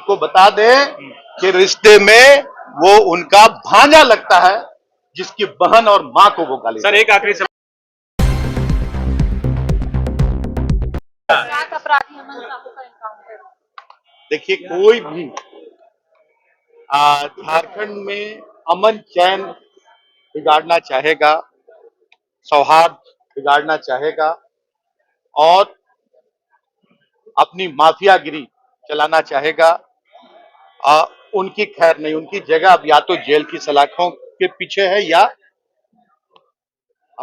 उनको बता दें कि रिश्ते में वो उनका भांजा लगता है, जिसकी बहन और मां को वो गाली। सर एक आखिरी सवाल, अपराधी अमन साहू का एनकाउंटर। देखिए, कोई भी झारखंड में अमन चैन बिगाड़ना चाहेगा, सौहार्द बिगाड़ना चाहेगा और अपनी माफियागिरी चलाना चाहेगा, उनकी खैर नहीं। उनकी जगह अब या तो जेल की सलाखों के पीछे है या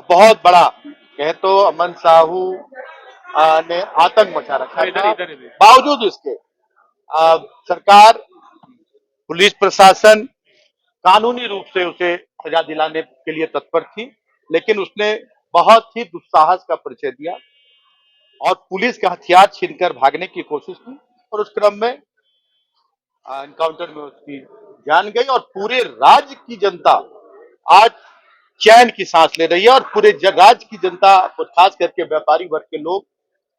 बहुत बड़ा कहे तो अमन साहू ने आतंक मचा रखा था। बावजूद इसके सरकार, पुलिस प्रशासन कानूनी रूप से उसे सजा दिलाने के लिए तत्पर थी, लेकिन उसने बहुत ही दुस्साहस का परिचय दिया और पुलिस का हथियार छीनकर भागने की कोशिश की और उस क्रम में एनकाउंटर में उसकी जान गई और पूरे राज्य की जनता आज चैन की सांस ले रही है और पूरे राज्य की जनता, खास करके व्यापारी वर्ग के लोग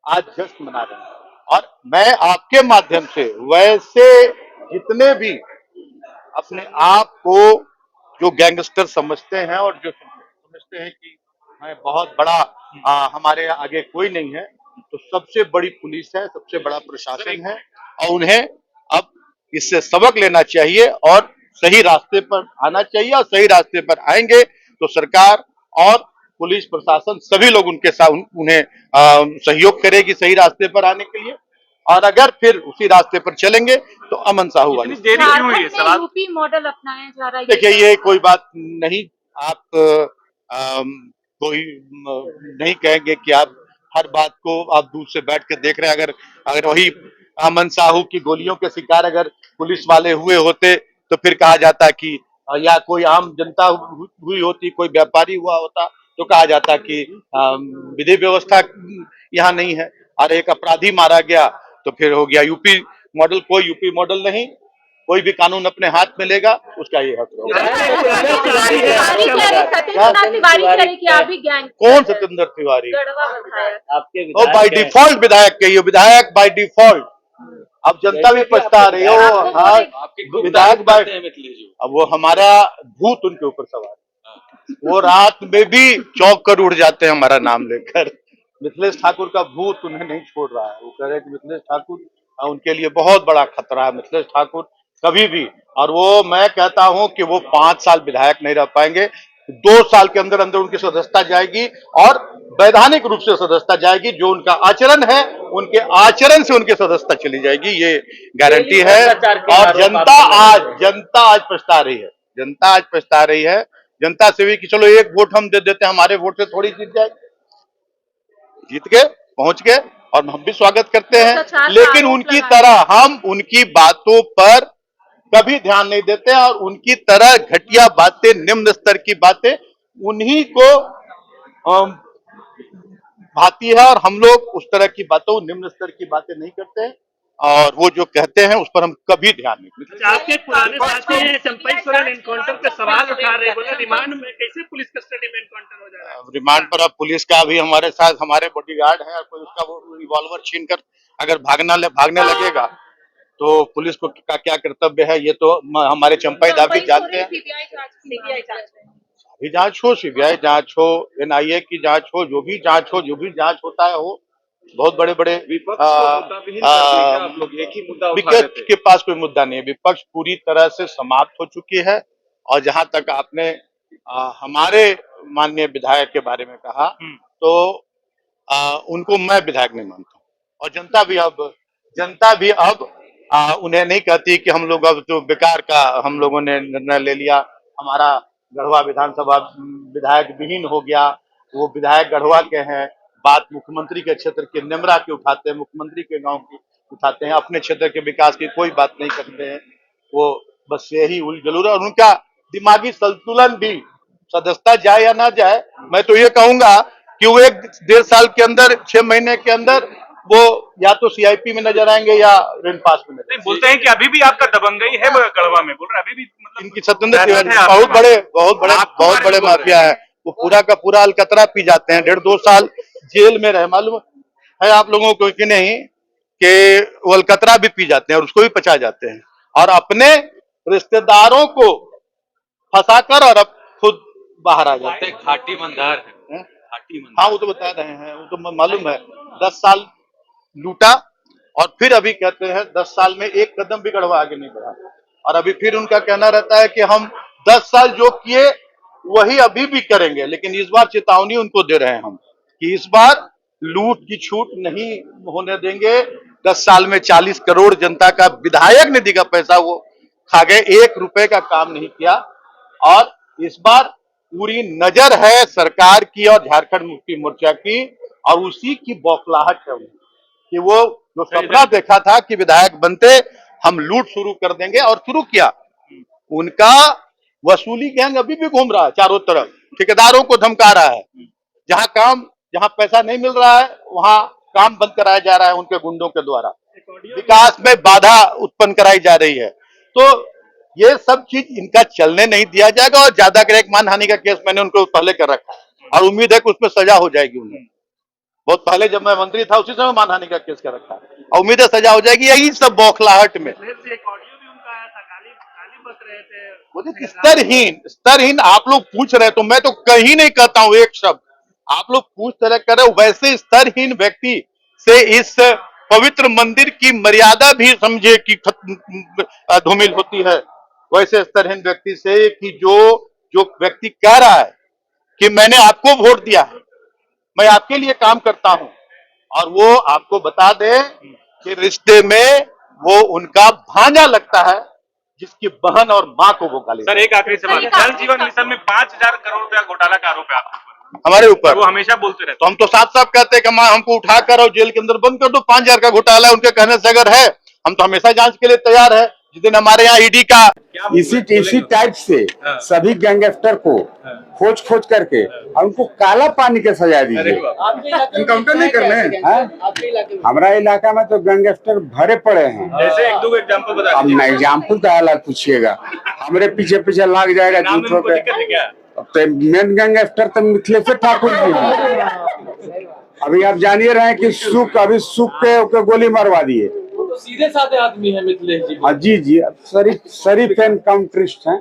आज जश्न मना रहे हैं। और मैं आपके माध्यम से वैसे जितने भी अपने आप को जो गैंगस्टर समझते हैं और जो समझते हैं कि मैं बहुत बड़ा हमारे आगे कोई नहीं है, तो सबसे बड़ी पुलिस है, सबसे बड़ा प्रशासन है और उन्हें अब इससे सबक लेना चाहिए और सही रास्ते पर आना चाहिए। और सही रास्ते पर आएंगे तो सरकार और पुलिस प्रशासन सभी लोग उनके साथ उन्हें सहयोग करेगी सही रास्ते पर आने के लिए। और अगर फिर उसी रास्ते पर चलेंगे तो अमन साहू वाली देरी क्यों हुई है? सवाल यूपी मॉडल अपनाया जा रहा है। देखिए, ये कोई बात नहीं। आप कोई नहीं कहेंगे कि आप हर बात को आप दूर से बैठ कर देख रहे हैं। अगर वही अमन साहू की गोलियों के शिकार अगर पुलिस वाले हुए होते तो फिर कहा जाता कि या कोई आम जनता हुई होती, कोई व्यापारी हुआ होता तो कहा जाता कि विधि व्यवस्था यहाँ नहीं है और एक अपराधी मारा गया तो फिर हो गया यूपी मॉडल। कोई यूपी मॉडल नहीं, कोई भी कानून अपने हाथ में लेगा उसका ये हक होगा। कौन सतेंद्र तिवारी? वो बाय डिफॉल्ट विधायक के, विधायक बाय डिफॉल्ट। अब जनता भी पछता रही है। वो विधायक बाय, अब वो हमारा भूत उनके ऊपर सवार है। वो रात में भी चौंक कर उड़ जाते हैं हमारा नाम लेकर। मिथिलेश ठाकुर का भूत उन्हें नहीं छोड़ रहा है। वो कह रहे हैं कि मिथिलेश ठाकुर उनके लिए बहुत बड़ा खतरा है। मिथिलेश ठाकुर कभी भी, और वो मैं कहता हूं कि वो 5 साल विधायक नहीं रह पाएंगे। 2 साल के अंदर अंदर उनकी सदस्यता जाएगी और वैधानिक रूप से सदस्यता जाएगी। जो उनका आचरण है, उनके आचरण से उनकी सदस्यता चली जाएगी, ये गारंटी है। और जनता आज पछता रही है। जनता आज पछता रही है। जनता से भी कि चलो एक वोट हम दे देते हैं, हमारे वोट से थोड़ी जीत जाएगी। जीत के पहुंच गए और हम भी स्वागत करते हैं, लेकिन उनकी तरह हम उनकी बातों पर कभी ध्यान नहीं देते और उनकी तरह घटिया बातें, निम्न स्तर की बातें उन्हीं को भाती है और हम लोग उस तरह की बातों, निम्न स्तर की बातें नहीं करते हैं और वो जो कहते हैं उस पर हम कभी ध्यान नहीं देते। आपके पुराने साथी चंपई सोरेन एनकाउंटर पे सवाल उठा रहे, बोले रिमांड में कैसे पुलिस कस्टडी में एनकाउंटर हो जा रहा है? रिमांड पर अब पुलिस का भी हमारे साथ हमारे बॉडीगार्ड है, कोई उसका वो रिवॉल्वर छीनकर अगर भागने लगेगा तो पुलिस को का क्या कर्तव्य है, ये तो हमारे चंपई दावी जानते हैं। अभी जांच हो, सीबीआई जांच हो, एनआईए की जांच हो, जो भी जांच होता है हो। बहुत बड़े बड़े विपक्ष के पास कोई मुद्दा नहीं है। विपक्ष पूरी तरह से समाप्त हो चुकी है। और जहां तक आपने हमारे माननीय विधायक के बारे में कहा तो उनको मैं विधायक नहीं मानता और जनता भी अब उन्हें नहीं कहती कि हम लोग अब जो बेकार का हम लोगों ने निर्णय ले लिया, हमारा गढ़वा विधानसभा विधायक विहीन हो गया। वो विधायक गढ़वा के हैं, बात मुख्यमंत्री के क्षेत्र के नेमरा की उठाते हैं, मुख्यमंत्री के गांव की उठाते हैं, अपने क्षेत्र के विकास की कोई बात नहीं करते हैं। वो बस यही उलझलूर, और उनका दिमागी संतुलन भी, सदस्यता जाए या ना जाए, मैं तो ये कहूंगा कि वो 1-1.5 साल के अंदर, 6 महीने के अंदर वो या तो सीआईपी में नजर आएंगे या रेन पास में नजर। बोलते हैं कि अभी भी आपका दबंगई है गढ़वा में, बोल रहे अभी भी मतलब इनकी सतेंद्र तिवारी बहुत बड़े माफिया है। वो पूरा का पूरा अलकतरा पी जाते हैं। 1.5-2 साल जेल में रहे, मालूम है आप लोगों को कि नहीं कि वो अलकतरा भी पी जाते हैं और उसको भी पचा जाते हैं और अपने रिश्तेदारों को फंसाकर और अब खुद बाहर आ जाते हैं। घाटी मंदार है, हैं? घाटी मंदार। हाँ वो तो बता रहे हैं, वो तो मालूम है। 10 साल लूटा और फिर अभी कहते हैं 10 साल में एक कदम भी गढ़वा आगे नहीं बढ़ा और अभी फिर उनका कहना रहता है कि हम 10 साल जो किए वही अभी भी करेंगे, लेकिन इस बार चेतावनी उनको दे रहे हैं हम कि इस बार लूट की छूट नहीं होने देंगे। 10 साल में 40 करोड़ जनता का विधायक निधि का पैसा वो खा गए, 1 रुपए का काम नहीं किया और इस बार पूरी नजर है सरकार की और झारखंड मुक्ति मोर्चा की और उसी की बौखलाहट है कि वो जो सपना देखा था कि विधायक बनते हम लूट शुरू कर देंगे और शुरू किया। उनका वसूली गैंग अभी भी घूम रहा है चारों तरफ, ठेकेदारों को धमका रहा है, जहां पैसा नहीं मिल रहा है वहां काम बंद कराया जा रहा है उनके गुंडों के द्वारा, विकास में बाधा उत्पन्न कराई जा रही है। तो ये सब चीज इनका चलने नहीं दिया जाएगा और ज्यादा कर एक मानहानि का केस मैंने उनको पहले कर रखा है और उम्मीद है कि उसमें सजा हो जाएगी उन्हें। बहुत पहले जब मैं मंत्री था उसी समय मानहानि का केस कर रखा है और उम्मीद है सजा हो जाएगी। यही सब बौखलाहट में एक ऑडियो भी उनका आया था, गाली गाली बक रहे थे। बोले स्तरहीन आप लोग पूछ रहे तो मैं तो कहीं नहीं कहता हूं एक शब्द, आप लोग पूछ तरह कर रहे हो। वैसे स्तरहीन व्यक्ति से इस पवित्र मंदिर की मर्यादा भी समझे कि धूमिल होती है, वैसे स्तरहीन व्यक्ति से कि जो व्यक्ति कह रहा है कि मैंने आपको वोट दिया है, मैं आपके लिए काम करता हूं और वो आपको बता दे कि रिश्ते में वो उनका भांजा लगता है जिसकी बहन और मां को वो गाली। सर एक आखिरी सवाल, जल जीवन मिशन में 5,000 करोड़ रुपया घोटाला का आरोप है आपके ऊपर, हमारे ऊपर। वो हमेशा बोलते रहते तो हम तो साफ साफ कहते हैं कि मां हमको उठाकर और जेल के अंदर बंद कर दो, 5,000 का घोटाला उनके कहने से अगर है हम तो हमेशा जांच के लिए तैयार है। जिस दिन हमारे यहाँ ईडी का इसी टाइप से सभी गैंगस्टर को खोज करके और उनको काला पानी के सजा दीजिए। इनकाउंटर नहीं करने हैं। हमारा इलाका में तो गैंगस्टर भरे पड़े हैं। जैसे एक दो एग्जांपल बता अब मैं एग्जाम्पल का हालात पूछिएगा, हमारे पीछे लाग जाएगा झूठों पे। तो मेन गैंगस्टर तो मिथिलेश ठाकुर जी हैं। अभी आप जानिए रहे हैं कि सुख के गोली मरवा दिए। तो सीधे साधे आदमी है मिथिलेश जी। हाँ जी शरीफ एनकाउंटरिस्ट हैं।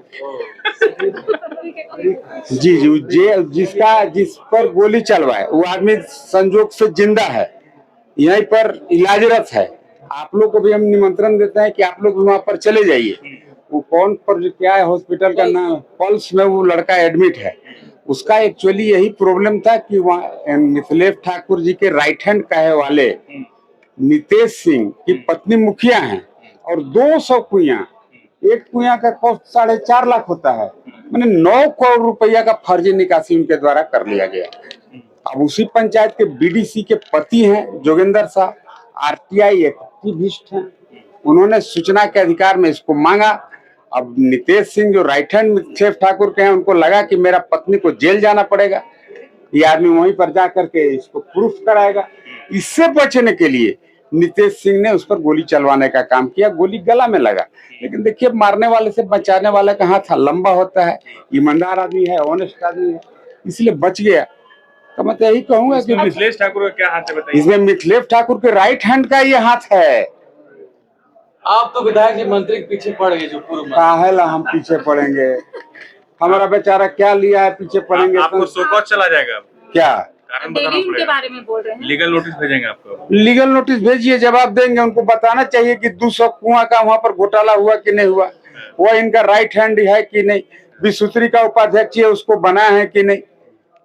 जिस पर गोली चलवाए वो आदमी संजोग से जिंदा है, यहीं पर इलाजरत है। आप लोग को भी हम निमंत्रण देते हैं कि आप लोग भी वहाँ पर चले जाइए। वो कौन पर क्या है हॉस्पिटल का नाम, पल्स में वो लड़का एडमिट है। उसका एक्चुअली यही प्रॉब्लम था कि वहाँ मिथिलेश ठाकुर जी के राइट हैंड कहे वाले नितेश सिंह की पत्नी मुखिया हैं और 200 कुइयां, एक कुइयां का कॉस्ट 4.5 लाख होता है, मैंने 9 करोड़ रुपया का फर्जी निकासी उनके द्वारा कर लिया गया। अब उसी पंचायत के बीडीसी के पति हैं जोगेंद्र साहब, आरटीआई एक्टिविस्ट हैं, उन्होंने सूचना के अधिकार में इसको मांगा। अब नितेश सिंह जो राइट हैंड मिथिलेश ठाकुर के हैं, उनको लगा कि मेरा पत्नी को जेल जाना पड़ेगा, ये आदमी वहीं पर जा करके इसको प्रूफ कराएगा। इससे बचने के लिए नितेश सिंह ने उस पर गोली चलवाने का काम किया, गोली गला में लगा। लेकिन देखिए मारने वाले से बचाने वाले का हाथ लंबा होता है, ईमानदार आदमी है, ऑनेस्ट आदमी है, इसलिए बच गया। तो मैं तो यही कहूंगा कि मिथिलेश ठाकुर का क्या हाथ है बताइए। इसमें मिथिलेश ठाकुर के राइट हैंड का ये हाथ है। आप तो विधायक जी मंत्री के पीछे पड़ गए, जो पूर्व काहेला हम पीछे पड़ेंगे, हमारा बेचारा क्या लिया है पीछे पड़ेंगे। आपको शोकॉज चला जाएगा क्या कारण बताना डेली उनके पड़ेगा, बारे में बोल रहे हैं। लीगल नोटिस भेजेंगे आपको। लीगल नोटिस भेजिए, जवाब देंगे। उनको बताना चाहिए कि 200 कुआं का वहां पर घोटाला हुआ कि नहीं हुआ, वो इनका राइट हैंड है कि नहीं, विसूत्री का उपाध्यक्ष है उसको बना है कि नहीं,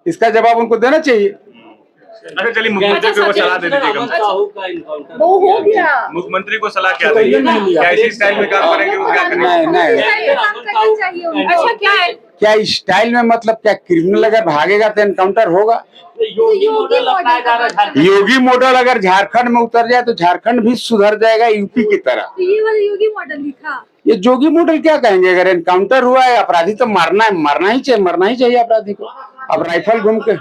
इसका जवाब उनको देना चाहिए। अच्छा चलिए मुख्यमंत्री को सलाह दे दीजिएगा। वो हो गया। मुख्यमंत्री को सलाह क्या देंगे, क्या इसी स्टाइल में काम करेंगे वो क्या करेंगे? नहीं अच्छा क्या है, क्या स्टाइल में मतलब क्या क्रिमिनल अगर भागेगा तो एनकाउंटर होगा? योगी मॉडल अपनाया जा रहा है। योगी मॉडल अगर झारखंड में उतर जाए तो झारखंड भी सुधर जाएगा यूपी की तरह। ये वाला योगी मॉडल लिखा, ये जोगी मॉडल क्या कहेंगे? अगर एनकाउंटर हुआ है अपराधी तो मरना ही चाहिए अपराधी को। अब राइफल घूम के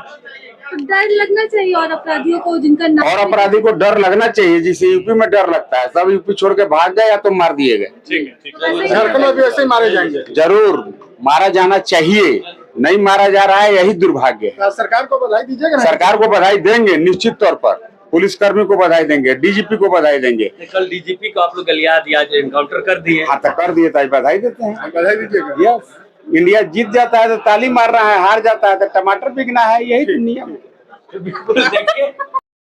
डर लगना चाहिए और अपराधियों को जिनका नाम, और अपराधी को डर लगना चाहिए, जिसे यूपी में डर लगता है। सब यूपी छोड़ के भाग गए या तो मार दिए गए। ठीक है। झारखंड में भी ऐसे ही मारे जाएंगे। जरूर मारा जाना चाहिए, नहीं मारा जा रहा है, यही दुर्भाग्य है। सरकार को बधाई दीजिएगा। सरकार को बधाई देंगे निश्चित तौर पर। पुलिसकर्मी को बधाई देंगे, डीजीपी को बधाई देंगे। कल डीजीपी को आप लोग गलिया दिया, एनकाउंटर कर दिए। हाँ तो कर दिए तो आज बधाई देते हैं, बधाई दीजिएगा। यस, इंडिया जीत जाता है तो ताली मार रहा है, हार जाता है तो टमाटर बिकना है, यही तो नियम है। बिल्कुल देखिए